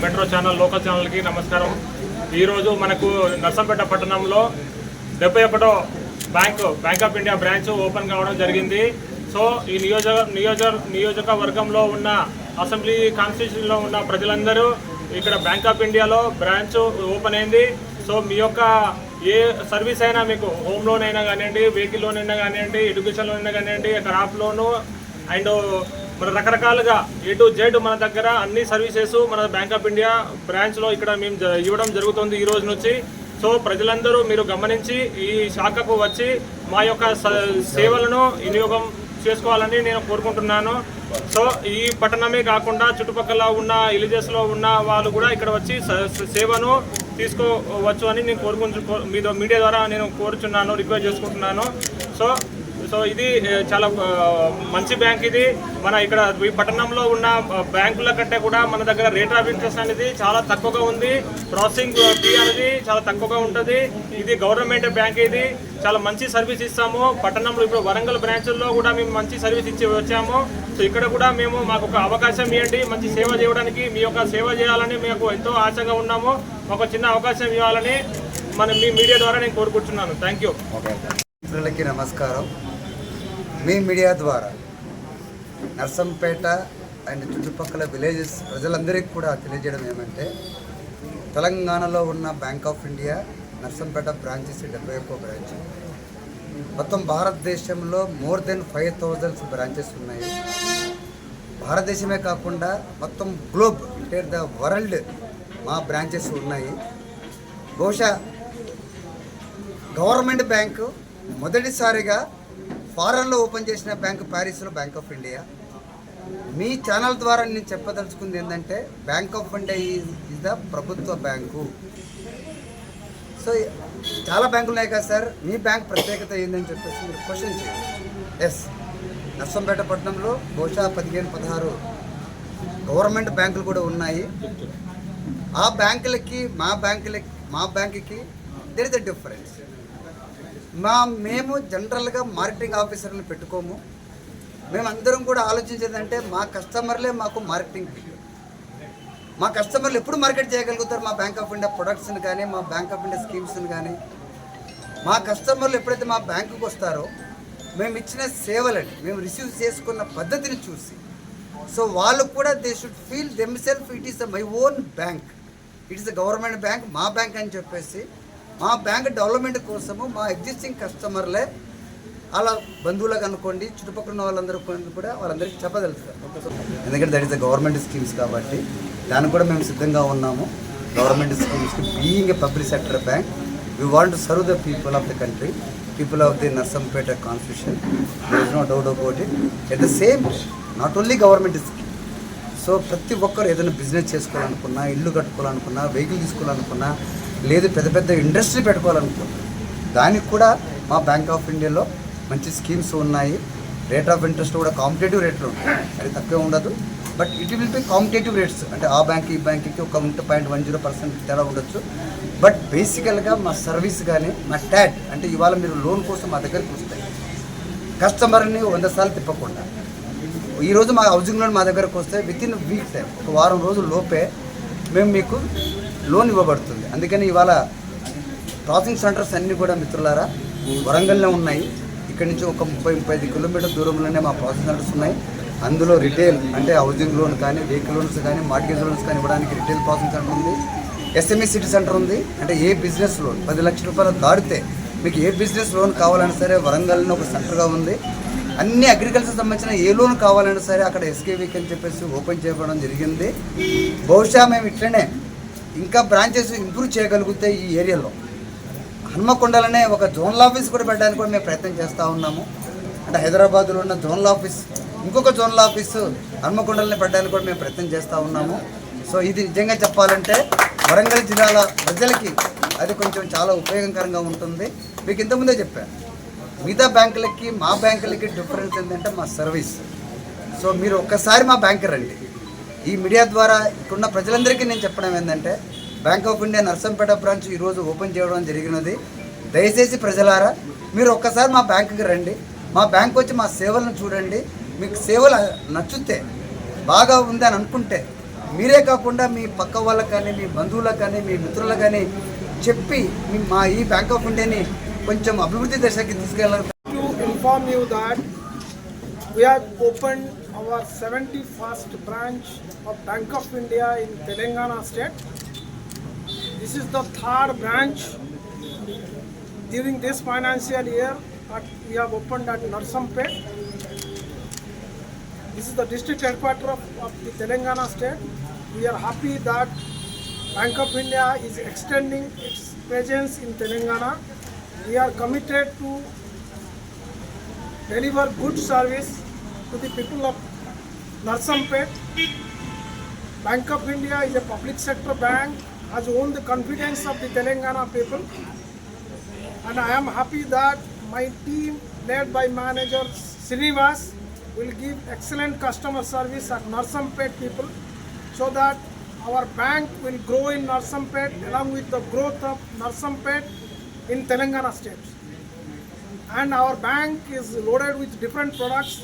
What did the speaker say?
Metro channel local ఛానల్కి నమస్కారం. ఈరోజు మనకు నర్సంపేట పట్టణంలో 71వ bank of India branch open కావడం జరిగింది. సో ఈ నియోజకవర్గంలో ఉన్న అసెంబ్లీ కాన్స్టిట్యూషన్లో ఉన్న ప్రజలందరూ ఇక్కడ బ్యాంక్ ఆఫ్ ఇండియాలో బ్రాంచ్ ఓపెన్ అయింది. సో మీ యొక్క ఏ సర్వీస్ అయినా, మీకు హోమ్ లోన్ అయినా కానివ్వండి, వెహికల్ లోన్ అయినా కానివ్వండి, ఎడ్యుకేషన్ లోన్ అయినా కానివ్వండి, క్రాప్ లోను అండ్ మన రకరకాలుగా A to Z మన దగ్గర అన్ని సర్వీసెస్ మన బ్యాంక్ ఆఫ్ ఇండియా బ్రాంచ్లో ఇక్కడ మేము ఇవ్వడం జరుగుతుంది ఈ రోజు నుంచి. సో ప్రజలందరూ మీరు గమనించి ఈ శాఖకు వచ్చి మా యొక్క సేవలను వినియోగం చేసుకోవాలని నేను కోరుకుంటున్నాను. సో ఈ పట్టణమే కాకుండా చుట్టుపక్కల ఉన్న విలేజెస్లో ఉన్న వాళ్ళు కూడా ఇక్కడ వచ్చి సేవను తీసుకోవచ్చు అని నేను మీడియా ద్వారా నేను కోరుచున్నాను, రిక్వెస్ట్ చేసుకుంటున్నాను. సో ఇది చాలా మంచి బ్యాంక్. ఇది మన ఇక్కడ ఈ పట్టణంలో ఉన్న బ్యాంకుల కంటే కూడా మన దగ్గర రేట్ ఆఫ్ ఇంట్రెస్ట్ అనేది చాలా తక్కువగా ఉంది. ప్రాసెసింగ్ ఫీ అనేది చాలా తక్కువగా ఉంటుంది. ఇది గవర్నమెంట్ బ్యాంక్. ఇది చాలా మంచి సర్వీస్ ఇస్తాము. పట్టణంలో ఇప్పుడు వరంగల్ బ్రాంచ్ల్లో కూడా మేము మంచి సర్వీస్ ఇచ్చి వచ్చాము. సో ఇక్కడ కూడా మాకు ఒక అవకాశం ఇవ్వండి, మంచి సేవ చేయడానికి. మీ యొక్క సేవ చేయాలని మేము ఎంతో ఆశగా ఉన్నాము. ఒక చిన్న అవకాశం ఇవ్వాలని మీ మీడియా ద్వారా నేను కోరుకుంటున్నాను. Thank you. మిత్రులకి నమస్కారం. మీ మీడియా ద్వారా నర్సంపేట అండ్ చుట్టుపక్కల విలేజెస్ ప్రజలందరికీ కూడా తెలియజేయడం ఏమంటే, తెలంగాణలో ఉన్న bank of India Narsampet branches 71వ బ్రాంచ్. మొత్తం భారతదేశంలో మోర్ దెన్ 5,000 బ్రాంచెస్ ఉన్నాయి. భారతదేశమే కాకుండా మొత్తం గ్లోబ్ అంటే ద వరల్డ్ మా బ్రాంచెస్ ఉన్నాయి. బహుశా గవర్నమెంట్ బ్యాంకు మొదటిసారిగా ఫారెన్లో ఓపెన్ చేసిన బ్యాంకు ప్యారిస్లో బ్యాంక్ ఆఫ్ ఇండియా. మీ ఛానల్ ద్వారా నేను చెప్పదలుచుకుంది ఏంటంటే, bank of India is the ప్రభుత్వ బ్యాంకు. సో చాలా బ్యాంకులు ఉన్నాయి కదా సార్, మీ బ్యాంక్ ప్రత్యేకత ఏందని చెప్పేసి మీరు క్వశ్చన్ చేయండి. ఎస్, నర్సంపేట పట్టణంలో బహుశా 15-16 గవర్నమెంట్ బ్యాంకులు కూడా ఉన్నాయి. ఆ బ్యాంకులకి మా బ్యాంకుకి దేర్ ఇస్ ద డిఫరెన్స్. మేము జనరల్గా మార్కెటింగ్ ఆఫీసర్ని పెట్టుకోము. మేమందరం కూడా ఆలోచించేదంటే, మా కస్టమర్లే మాకు మార్కెటింగ్ పీపుల్. మా కస్టమర్లు ఎప్పుడు మార్కెట్ చేయగలుగుతారు మా బ్యాంక్ ఆఫ్ ఇండియా ప్రొడక్ట్స్ని కానీ, మా బ్యాంక్ ఆఫ్ ఇండియా స్కీమ్స్ని కానీ. మా కస్టమర్లు ఎప్పుడైతే మా బ్యాంకుకి వస్తారో, మేము ఇచ్చిన సేవలని మేము రిసీవ్ చేసుకున్న పద్ధతిని చూసి, సో వాళ్ళు కూడా they should feel themself it is my own bank, it is the government bank, మా బ్యాంక్ అని చెప్పేసి మా బ్యాంక్ డెవలప్మెంట్ కోసము మా ఎగ్జిస్టింగ్ కస్టమర్లే అలా బంధువులకు అనుకోండి, చుట్టుపక్కల ఉన్న వాళ్ళందరూ కూడా వాళ్ళందరికీ చెప్పగలుగుతారు. ఎందుకంటే that is the government schemes కాబట్టి దానికి కూడా మేము సిద్ధంగా ఉన్నాము. గవర్నమెంట్ స్కీమ్స్కి being a public sector bank, we want to serve the people of the country, people of the Narsampet constitution. There is no doubt about it. At the same not only government scheme. So ప్రతి ఒక్కరు ఏదైనా business చేసుకోవాలనుకున్నా, ఇల్లు కట్టుకోవాలనుకున్నా, vehicle తీసుకోవాలనుకున్నా, లేదు పెద్ద పెద్ద industry పెట్టుకోవాలనుకున్నా, దానికి కూడా మా బ్యాంక్ ఆఫ్ ఇండియాలో మంచి స్కీమ్స్ ఉన్నాయి. రేట్ ఆఫ్ ఇంట్రెస్ట్ కూడా కాంపిటేటివ్ రేట్లు ఉంటాయి, అది తక్కువ ఉండదు. But it will be competitive rates. అంటే ఆ బ్యాంక్ ఈ బ్యాంక్కి ఒక 1.10% తేడా ఉండొచ్చు. బట్ బేసికల్గా మా సర్వీస్ కానీ, మా ట్యాట్ అంటే ఇవాళ మీరు లోన్ కోసం మా దగ్గరికి వస్తాయి, కస్టమర్ని 100 సార్లు తిప్పకుండా. ఈరోజు మా హౌసింగ్ లోన్ మా దగ్గరకు వస్తే వితిన్ వీక్ టైం, ఒక వారం రోజుల లోపే మేము మీకు లోన్ ఇవ్వబడుతుంది. అందుకని ఇవాళ ప్రాసెసింగ్ సెంటర్స్ అన్నీ కూడా మిత్రులారా వరంగల్లో ఉన్నాయి. ఇక్కడి నుంచి ఒక 30-35 కిలోమీటర్ల దూరంలోనే మా ప్రాసెసింగ్ సెంటర్స్ ఉన్నాయి. అందులో రిటైల్ అంటే హౌసింగ్ లోన్ కానీ, వెహికల్ లోన్స్ కానీ, మార్గేజ్ లోన్స్ కానీ ఇవ్వడానికి రిటైల్ ప్రాసెసింగ్ సెంటర్ ఉంది. SME సిటీ సెంటర్ ఉంది. అంటే ఏ బిజినెస్ లోన్ 10 లక్షల రూపాయలు దాటితే మీకు ఏ బిజినెస్ లోన్ కావాలన్నా సరే వరంగల్లో ఒక సెంటర్గా ఉంది. అన్ని అగ్రికల్చర్ సంబంధించిన ఏ లోన్ కావాలన్నా సరే అక్కడ SKVకి అని చెప్పేసి ఓపెన్ చేయడం జరిగింది. బహుశా మేము ఇట్లనే ఇంకా బ్రాంచెస్ ఇంప్రూవ్ చేయగలిగితే ఈ ఏరియాలో హన్మకొండలోనే ఒక జోనల్ ఆఫీస్ కూడా పెట్టడానికి కూడా మేము ప్రయత్నం చేస్తూ ఉన్నాము. అంటే హైదరాబాద్లో ఉన్న జోనల్ ఆఫీస్, ఇంకొక జోనల్ ఆఫీసు హన్మకొండలోనే పెట్టడానికి కూడా మేము ప్రయత్నం చేస్తూ ఉన్నాము. సో ఇది నిజంగా చెప్పాలంటే వరంగల్ జిల్లాల ప్రజలకి అది కొంచెం చాలా ఉపయోగకరంగా ఉంటుంది. మీకు ఇంతకుముందే చెప్పాను, మిగతా బ్యాంకులకి మా బ్యాంకులకి డిఫరెన్స్ ఏంటంటే మా సర్వీస్. సో మీరు ఒక్కసారి మా బ్యాంకు రండి. ఈ మీడియా ద్వారా ఇక్కడున్న ప్రజలందరికీ నేను చెప్పడం ఏంటంటే, bank of India Narsampet branch ఈరోజు ఓపెన్ చేయడం జరిగినది. దయచేసి ప్రజలారా మీరు ఒక్కసారి మా బ్యాంకుకి రండి, మా బ్యాంక్ వచ్చి మా సేవలను చూడండి. మీకు సేవలు నచ్చితే బాగా ఉందని అనుకుంటే మీరే కాకుండా మీ పక్క వాళ్ళకి కానీ మీ బంధువులకు కానీ మీ మిత్రులకు కానీ చెప్పి మా ఈ బ్యాంక్ ఆఫ్ ఇండియాని కొంచెం అభివృద్ధి దశకి తీసుకెళ్ళాలి. To inform you that we have opened our 71st branch of Bank of India in Telangana state. This is the third branch during this financial year that we have opened at Narsampet. This is the district headquarters of the Telangana state. We are happy that Bank of India is extending its presence in Telangana. We are committed to deliver good service to the people of Narsampet. Bank of India is a public sector bank, has won the confidence of the Telangana people, and I am happy that my team led by manager Srinivas will give excellent customer service at Narsampet people, so that our bank will grow in Narsampet along with the growth of Narsampet in Telangana state. And our bank is loaded with different products